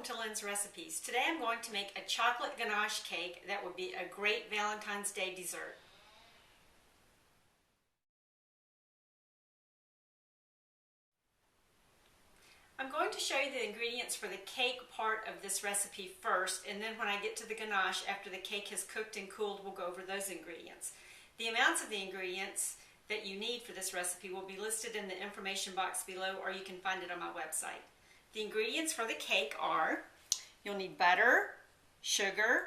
to Lynn's Recipes. Today I'm going to make a chocolate ganache cake that would be a great Valentine's Day dessert. I'm going to show you the ingredients for the cake part of this recipe first, and then when I get to the ganache after the cake has cooked and cooled, we'll go over those ingredients. The amounts of the ingredients that you need for this recipe will be listed in the information box below, or you can find it on my website. The ingredients for the cake are, you'll need butter, sugar,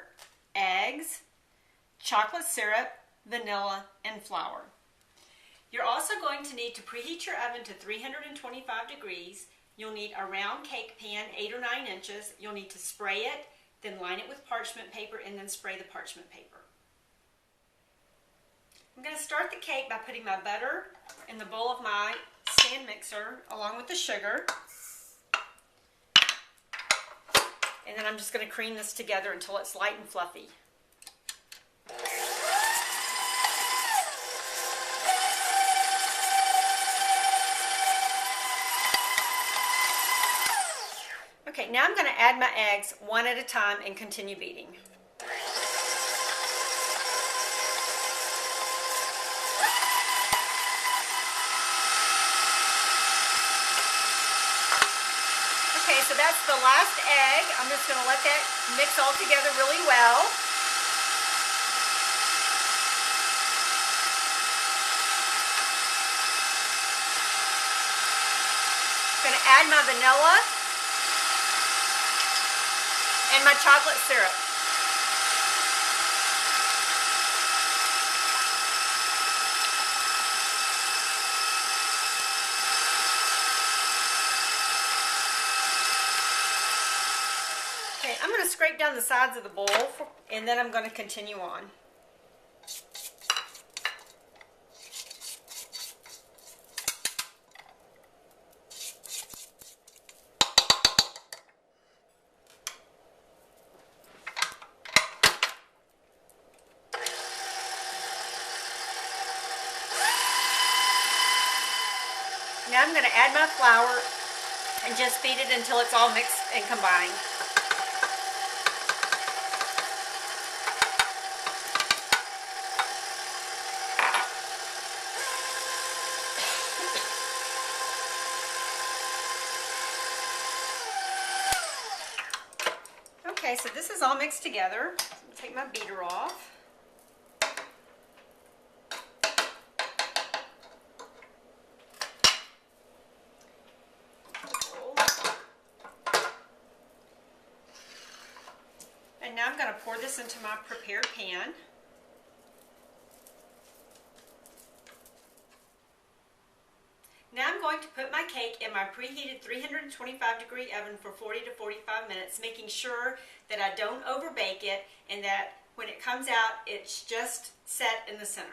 eggs, chocolate syrup, vanilla, and flour. You're also going to need to preheat your oven to 325 degrees. You'll need a round cake pan, 8 or 9 inches. You'll need to spray it, then line it with parchment paper, and then spray the parchment paper. I'm going to start the cake by putting my butter in the bowl of my stand mixer along with the sugar. And then I'm just going to cream this together until it's light and fluffy. Okay, now I'm going to add my eggs one at a time and continue beating. Okay, so that's the last egg. I'm just going to let that mix all together really well. I'm going to add my vanilla and my chocolate syrup. Okay, I'm going to scrape down the sides of the bowl and then I'm going to continue on. Now I'm going to add my flour and just beat it until it's all mixed and combined. Okay, so this is all mixed together. Take my beater off. And now I'm going to pour this into my prepared pan. Now I'm going to put my cake in my preheated 325 degree oven for 40 to 45 minutes, making sure that I don't overbake it and that when it comes out, it's just set in the center.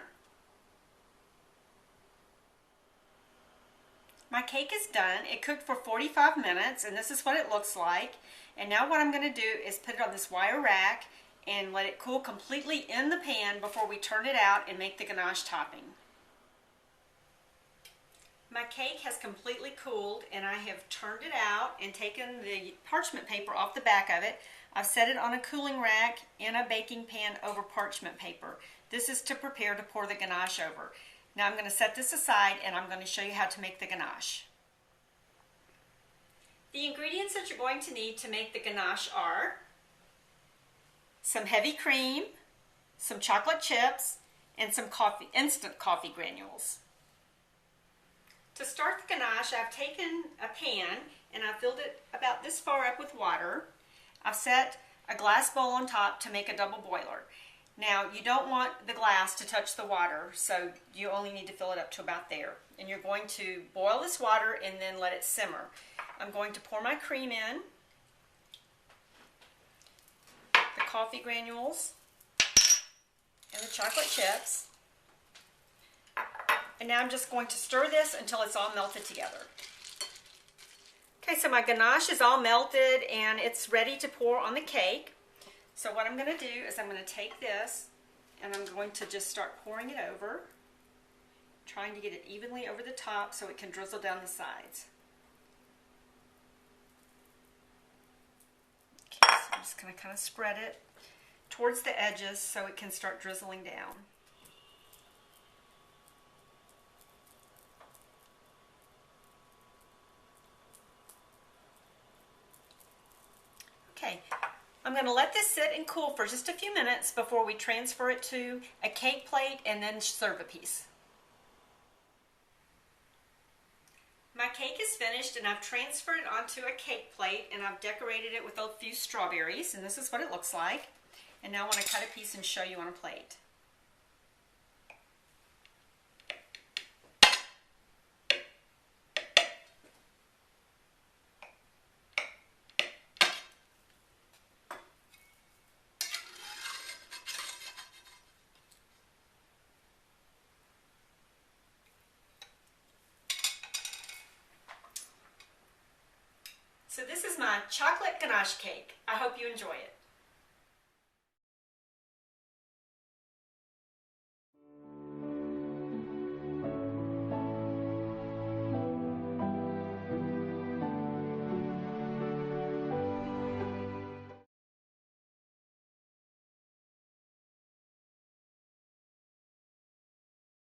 My cake is done. It cooked for 45 minutes and this is what it looks like. And now what I'm going to do is put it on this wire rack and let it cool completely in the pan before we turn it out and make the ganache topping. My cake has completely cooled and I have turned it out and taken the parchment paper off the back of it. I've set it on a cooling rack in a baking pan over parchment paper. This is to prepare to pour the ganache over. Now I'm going to set this aside and I'm going to show you how to make the ganache. The ingredients that you're going to need to make the ganache are some heavy cream, some chocolate chips, and some instant coffee granules. To start the ganache, I've taken a pan and I've filled it about this far up with water. I've set a glass bowl on top to make a double boiler. Now, you don't want the glass to touch the water, so you only need to fill it up to about there. And you're going to boil this water and then let it simmer. I'm going to pour my cream in, the coffee granules, and the chocolate chips. And now I'm just going to stir this until it's all melted together. Okay, so my ganache is all melted and it's ready to pour on the cake. So what I'm going to do is I'm going to take this and I'm going to just start pouring it over, trying to get it evenly over the top so it can drizzle down the sides. just going to kind of spread it towards the edges so it can start drizzling down. Okay, I'm going to let this sit and cool for just a few minutes before we transfer it to a cake plate and then serve a piece. My cake is finished and I've transferred it onto a cake plate and I've decorated it with a few strawberries, and this is what it looks like. And now I want to cut a piece and show you on a plate. So this is my chocolate ganache cake. I hope you enjoy it.